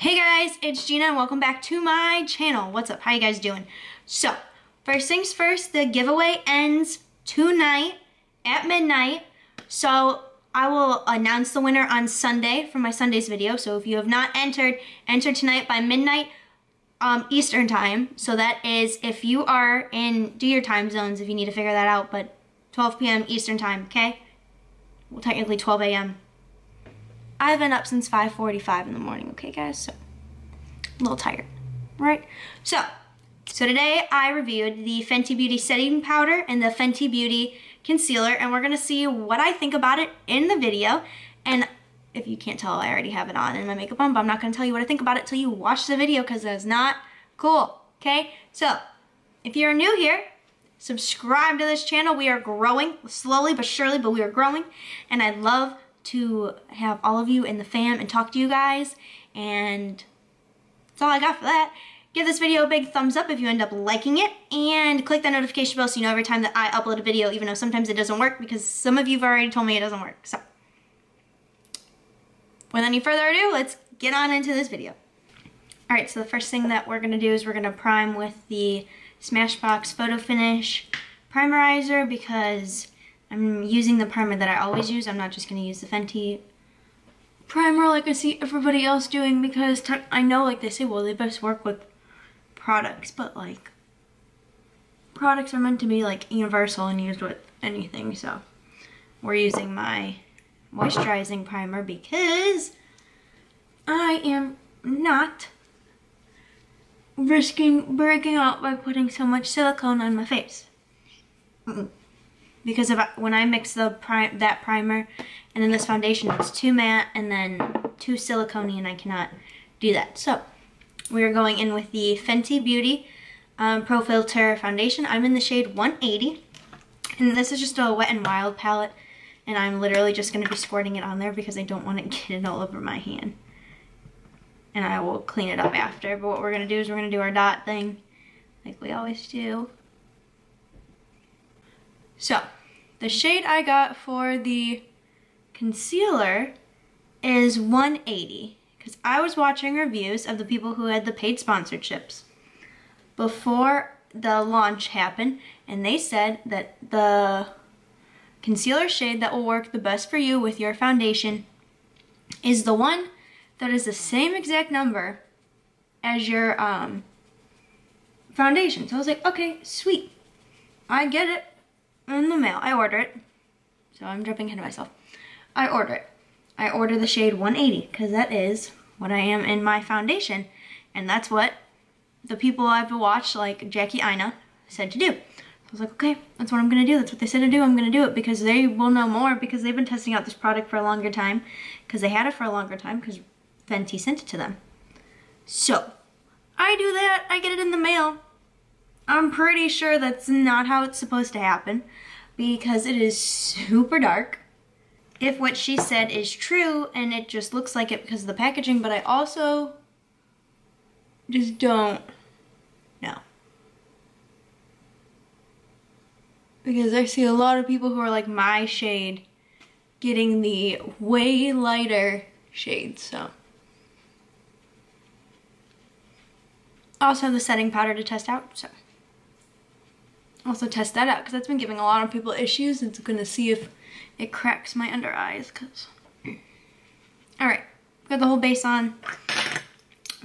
Hey guys, it's Gina and welcome back to my channel. What's up? How you guys doing? So, first things first, the giveaway ends tonight at midnight. So, I will announce the winner on Sunday for my Sunday's video. So, if you have not entered, enter tonight by midnight Eastern time. So, that is if you are in, do your time zones if you need to figure that out, but 12 p.m. Eastern time, okay? Well, technically 12 a.m. I've been up since 5:45 in the morning, okay guys? So, a little tired, right? So today I reviewed the Fenty Beauty Setting Powder and the Fenty Beauty Concealer, and we're gonna see what I think about it in the video. And if you can't tell, I already have it on in my makeup on, but I'm not gonna tell you what I think about it till you watch the video because that's not cool, okay? So, if you're new here, subscribe to this channel. We are growing, slowly but surely, but we are growing, and I'd love to have all of you in the fam and talk to you guys, and that's all I got for that. Give this video a big thumbs up if you end up liking it, and click that notification bell so you know every time that I upload a video, even though sometimes it doesn't work because some of you have already told me it doesn't work. So, without any further ado, let's get on into this video. Alright, so the first thing that we're going to do is we're going to prime with the Smashbox Photo Finish Primerizer because I'm using the primer that I always use. I'm not just going to use the Fenty primer like I see everybody else doing because I know, like they say, well, they best work with products, but like products are meant to be like universal and used with anything. So we're using my moisturizing primer because I am not risking breaking out by putting so much silicone on my face. Because when I mix that primer and then this foundation, it's too matte and then too silicone-y, and I cannot do that. So we're going in with the Fenty Beauty Pro Filter Foundation. I'm in the shade 180, and this is just a Wet n Wild palette, and I'm literally just going to be squirting it on there because I don't want to get it all over my hand. And I will clean it up after, but what we're going to do is we're going to do our dot thing like we always do. So, the shade I got for the concealer is 180 because I was watching reviews of the people who had the paid sponsorships before the launch happened, and they said that the concealer shade that will work the best for you with your foundation is the one that is the same exact number as your foundation. So I was like, okay, sweet. I get it. In the mail. I order it. So I'm jumping ahead of myself. I order it. I order the shade 180 because that is what I am in my foundation, and that's what the people I've watched, like Jackie Aina, said to do. So I was like, okay, that's what I'm gonna do. That's what they said to do. I'm gonna do it because they will know more because they've been testing out this product for a longer time because they had it for a longer time because Fenty sent it to them. So I do that. I get it in the mail. I'm pretty sure that's not how it's supposed to happen because it is super dark. If what she said is true and it just looks like it because of the packaging, but I also just don't know. Because I see a lot of people who are like my shade getting the way lighter shades, so. I also have the setting powder to test out, so. Also test that out because that's been giving a lot of people issues. It's gonna see if it cracks my under eyes. Alright, got the whole base on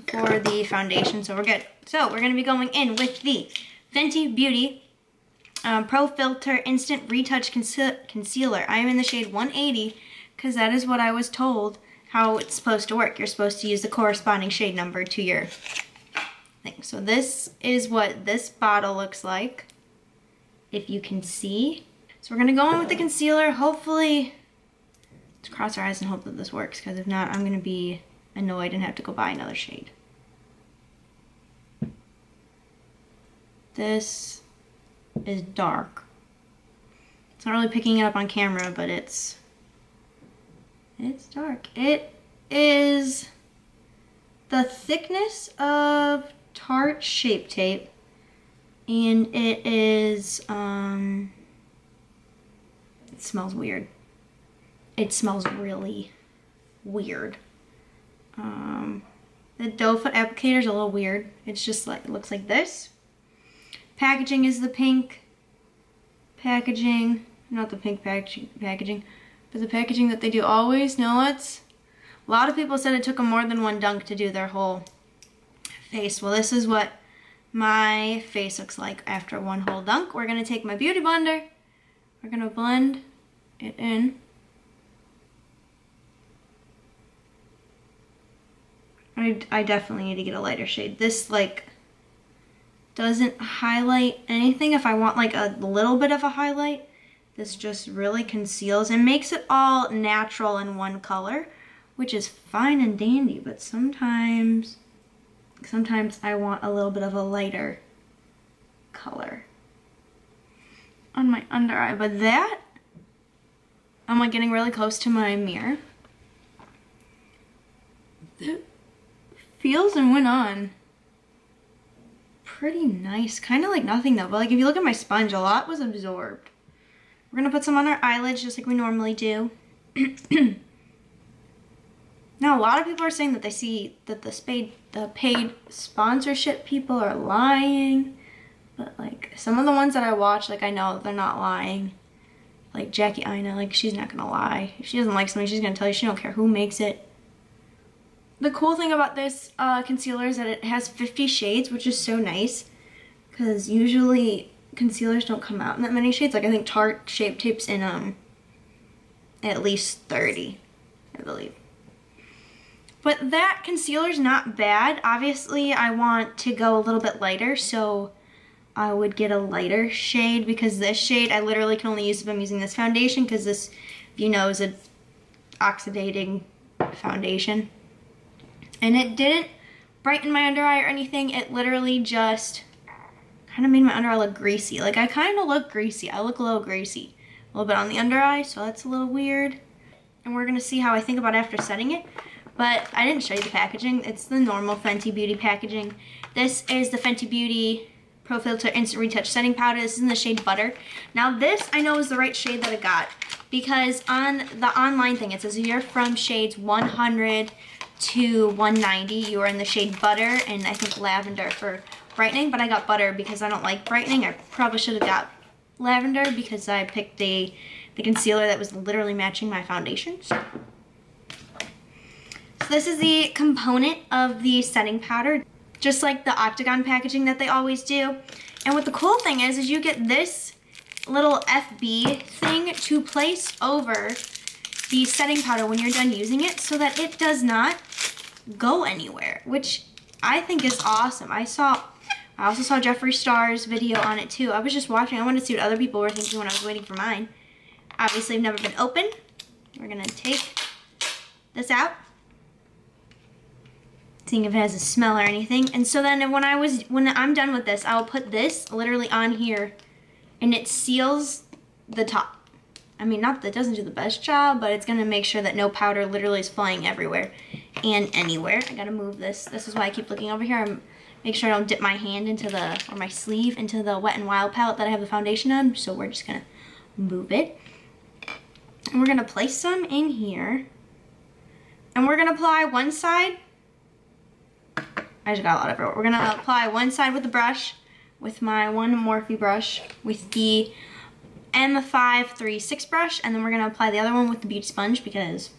for the foundation, so we're good. So we're gonna be going in with the Fenty Beauty Pro Filter Instant Retouch Concealer. I am in the shade 180 because that is what I was told how it's supposed to work. You're supposed to use the corresponding shade number to your thing. So this is what this bottle looks like, if you can see. So we're gonna go in with the concealer. Hopefully, let's cross our eyes and hope that this works, because if not, I'm gonna be annoyed and have to go buy another shade. This is dark. It's not really picking it up on camera, but it's dark. It is the thickness of Tarte Shape Tape. And it is, it smells weird. It smells really weird. The doe foot applicator is a little weird. It's just like, it looks like this. Packaging is the pink packaging. Not the pink packaging, but the packaging that they do always. No, it's... A lot of people said it took them more than one dunk to do their whole face. Well, this is what my face looks like after one whole dunk. We're going to take my beauty blender. We're going to blend it in. I definitely need to get a lighter shade. This like doesn't highlight anything. If I want like a little bit of a highlight, this just really conceals and makes it all natural in one color, which is fine and dandy, but sometimes I want a little bit of a lighter color on my under eye. But that, I'm like getting really close to my mirror. It feels and went on pretty nice. Kind of like nothing though, but like if you look at my sponge, a lot was absorbed. We're gonna put some on our eyelids just like we normally do. Now, a lot of people are saying that they see that the paid sponsorship people are lying. But like some of the ones that I watch, like I know they're not lying. Like Jackie Aina, like she's not gonna lie. If she doesn't like something, she's gonna tell you. She don't care who makes it. The cool thing about this concealer is that it has 50 shades, which is so nice. Because usually concealers don't come out in that many shades. Like I think Tarte Shape Tape's in at least 30, I believe. But that concealer's not bad. Obviously, I want to go a little bit lighter, so I would get a lighter shade because this shade, I literally can only use if I'm using this foundation because this, if you know, is an oxidating foundation. And it didn't brighten my under eye or anything. It literally just kind of made my under eye look greasy. Like, I kind of look greasy. I look a little greasy. A little bit on the under eye, so that's a little weird. And we're going to see how I think about it after setting it. But I didn't show you the packaging. It's the normal Fenty Beauty packaging. This is the Fenty Beauty Pro Filter Instant Retouch Setting Powder. This is in the shade Butter. Now this I know is the right shade that I got because on the online thing it says if you're from shades 100 to 190, you are in the shade Butter and I think Lavender for brightening. But I got Butter because I don't like brightening. I probably should have got Lavender because I picked the concealer that was literally matching my foundation. So this is the component of the setting powder, just like the octagon packaging that they always do. And what the cool thing is you get this little FB thing to place over the setting powder when you're done using it so that it does not go anywhere, which I think is awesome. I also saw Jeffree Star's video on it too. I was just watching. I wanted to see what other people were thinking when I was waiting for mine. Obviously, I've never been open. We're gonna take this out, seeing if it has a smell or anything. And so then when I'm done with this, I'll put this literally on here and it seals the top. I mean, not that it doesn't do the best job, but it's gonna make sure that no powder literally is flying everywhere and anywhere. I gotta move this. This is why I keep looking over here. Make sure I don't dip my hand into or my sleeve into the Wet n Wild palette that I have the foundation on. So we're just gonna move it. And we're gonna place some in here. And we're gonna apply one side. I just got a lot everywhere. We're gonna apply one side with the brush, with my one Morphe brush, with the M536 brush, and then we're gonna apply the other one with the beauty sponge because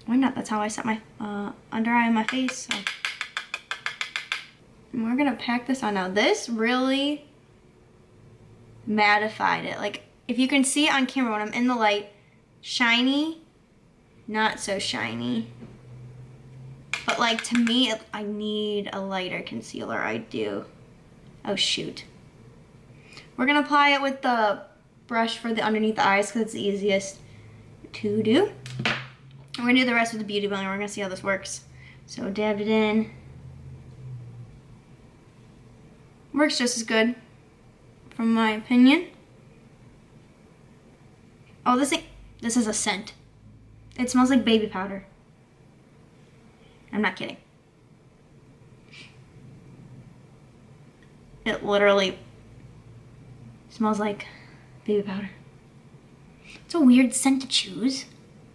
why not? That's how I set my under eye and my face. So. And we're gonna pack this on now. This really mattified it. Like if you can see it on camera when I'm in the light, shiny, not so shiny. But like to me, I need a lighter concealer, I do. Oh shoot. We're gonna apply it with the brush for the underneath the eyes because it's the easiest to do. We're gonna do the rest with the beauty blender. We're gonna see how this works. So dabbed it in. Works just as good, from my opinion. Oh, this is a scent. It smells like baby powder. I'm not kidding. It literally smells like baby powder. It's a weird scent to choose.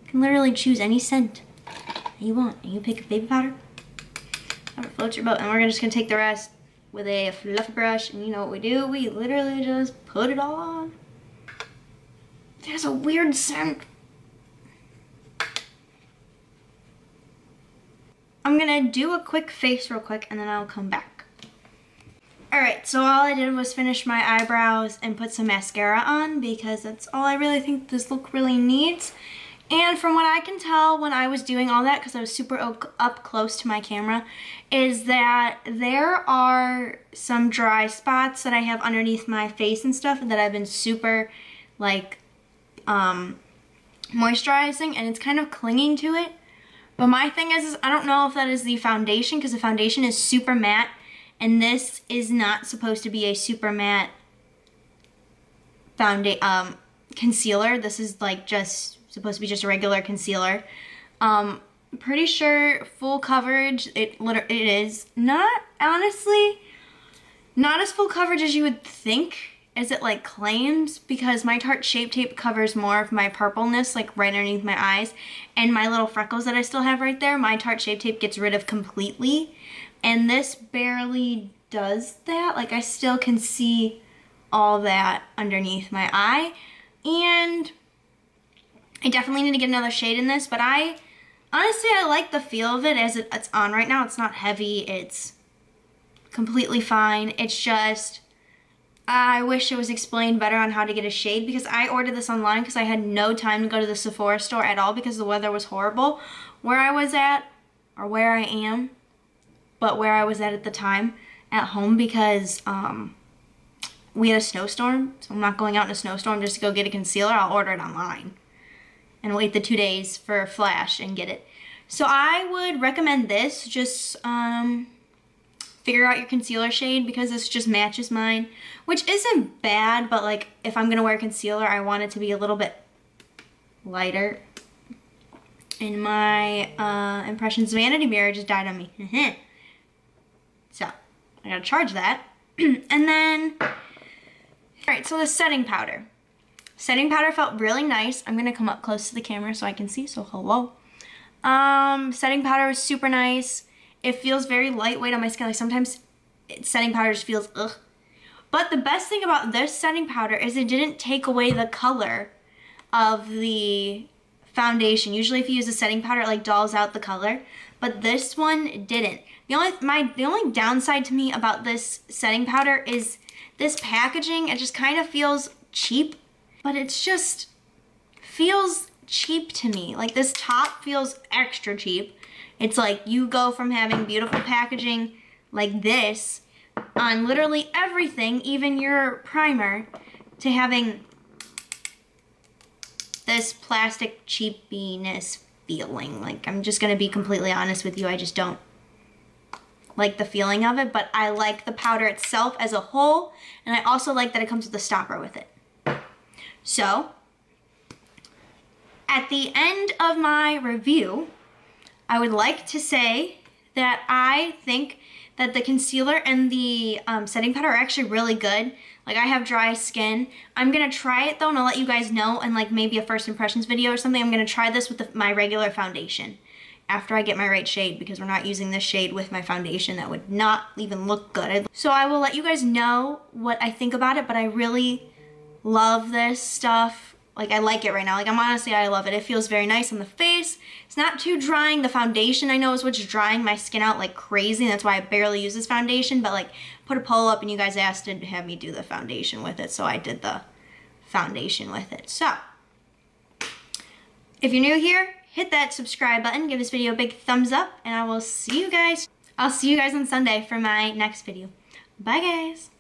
You can literally choose any scent that you want and you pick baby powder. float your boat. And we're just gonna take the rest with a fluffy brush, and you know what we do? We literally just put it all on. There's a weird scent. I'm gonna do a quick face real quick and then I'll come back. Alright, so all I did was finish my eyebrows and put some mascara on because that's all I really think this look really needs. And from what I can tell when I was doing all that, because I was super up close to my camera, is that there are some dry spots that I have underneath my face and stuff that I've been super like moisturizing, and it's kind of clinging to it. But my thing is I don't know if that is the foundation, because the foundation is super matte and this is not supposed to be a super matte concealer. This is like just supposed to be just a regular concealer. Pretty sure full coverage, it is. Not, honestly, not as full coverage as you would think, as it like claims, because my Tarte Shape Tape covers more of my purpleness, like right underneath my eyes, and my little freckles that I still have right there, my Tarte Shape Tape gets rid of completely, and this barely does that. Like I still can see all that underneath my eye, and I definitely need to get another shade in this, but honestly, I like the feel of it as it's on right now. It's not heavy, it's completely fine. It's just, I wish it was explained better on how to get a shade, because I ordered this online because I had no time to go to the Sephora store at all because the weather was horrible where I was at, or where I am, but where I was at the time, at home, because we had a snowstorm, so I'm not going out in a snowstorm just to go get a concealer. I'll order it online and wait the 2 days for a flash and get it. So I would recommend this. Just figure out your concealer shade, because this just matches mine, which isn't bad, but like if I'm gonna wear concealer, I want it to be a little bit lighter. And my Impressions vanity mirror just died on me. So I gotta charge that. And then, all right, so the setting powder. Setting powder felt really nice. I'm gonna come up close to the camera so I can see, so hello. Setting powder was super nice. It feels very lightweight on my skin. Like sometimes setting powder just feels ugh. But the best thing about this setting powder is it didn't take away the color of the foundation. Usually if you use a setting powder, it like dulls out the color, but this one didn't. The only downside to me about this setting powder is this packaging. It just kind of feels cheap. But it's just feels cheap to me. Like this top feels extra cheap. It's like you go from having beautiful packaging like this on literally everything, even your primer, to having this plastic cheapiness feeling. Like, I'm just gonna be completely honest with you, I just don't like the feeling of it, but I like the powder itself as a whole, and I also like that it comes with a stopper with it. So, at the end of my review, I would like to say that I think that the concealer and the setting powder are actually really good. Like, I have dry skin. I'm gonna try it though, and I'll let you guys know in like maybe a first impressions video or something. I'm gonna try this with my regular foundation after I get my right shade, because we're not using this shade with my foundation. That would not even look good. So I will let you guys know what I think about it, but I really love this stuff. Like, I like it right now. Like, I love it. It feels very nice on the face. It's not too drying. The foundation, I know, is what's drying my skin out like crazy, and that's why I barely use this foundation. But like, put a poll up and you guys asked to have me do the foundation with it, so I did the foundation with it. So, if you're new here, hit that subscribe button, give this video a big thumbs up, and I will see you guys. I'll see you guys on Sunday for my next video. Bye, guys.